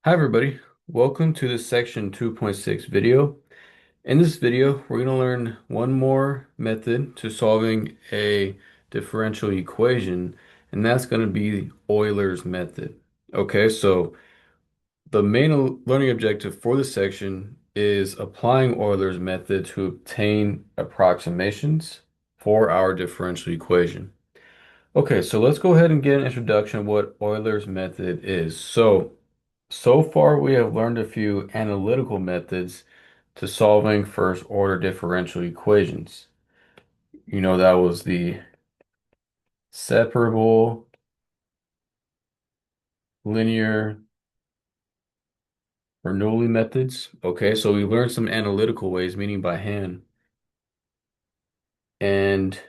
Hi everybody, welcome to this section 2.6 video. In this video, we're going to learn one more method to solving a differential equation, and that's going to be Euler's method. Okay, so the main learning objective for this section is applying Euler's method to obtain approximations for our differential equation. Okay, so let's go ahead and get an introduction of what Euler's method is. So far we have learned a few analytical methods to solving first order differential equations. That was the separable, linear, Bernoulli methods. Okay, so we learned some analytical ways, meaning by hand. And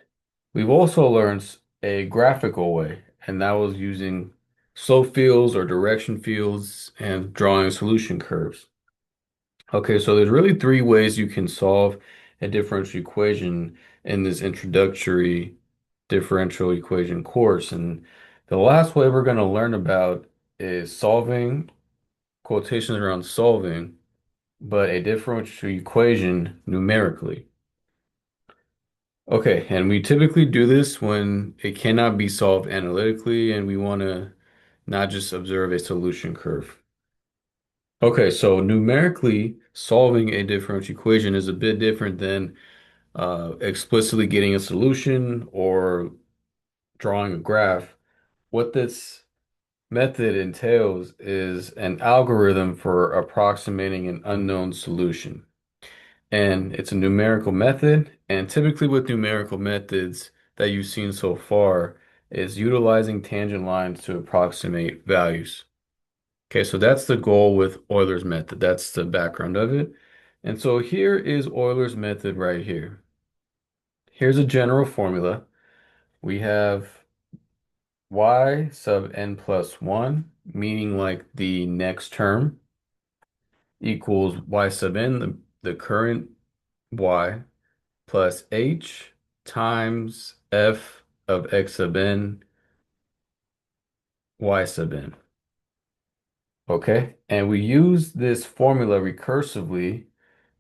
we've also learned a graphical way, and that was using slope fields or direction fields and drawing solution curves. Okay, so there's really three ways you can solve a differential equation in this introductory differential equation course. And the last way we're going to learn about is solving, quotations around solving, but a differential equation numerically. Okay, and we typically do this when it cannot be solved analytically and we want to not just observe a solution curve. Okay, so numerically solving a differential equation is a bit different than explicitly getting a solution or drawing a graph. What this method entails is an algorithm for approximating an unknown solution. And it's a numerical method. And typically with numerical methods that you've seen so far is utilizing tangent lines to approximate values. Okay, so that's the goal with Euler's method. That's the background of it. And so here is Euler's method right here. Here's a general formula. We have y sub n plus 1, meaning like the next term, equals y sub n, the current y, plus h times f of x sub n, y sub n. Okay, and we use this formula recursively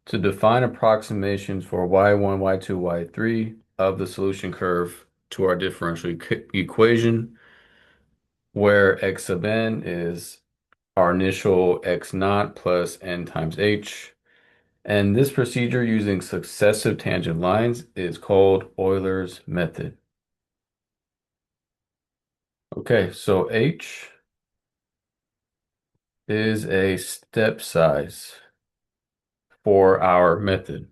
to define approximations for y1, y2, y3 of the solution curve to our differential equation, where x sub n is our initial x naught plus n times h. And this procedure using successive tangent lines is called Euler's method. Okay, so h is a step size for our method.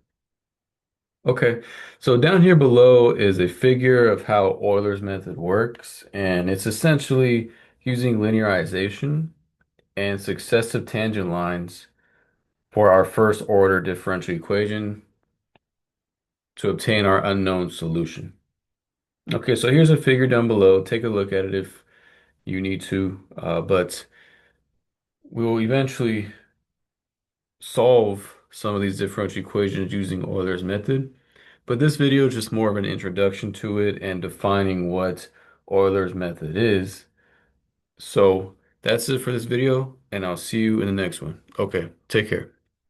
Okay, so down here below is a figure of how Euler's method works, and it's essentially using linearization and successive tangent lines for our first order differential equation to obtain our unknown solution. Okay, so here's a figure down below. Take a look at it if you need to, but we will eventually solve some of these differential equations using Euler's method. But this video is just more of an introduction to it and defining what Euler's method is. So that's it for this video, and I'll see you in the next one. Okay, take care.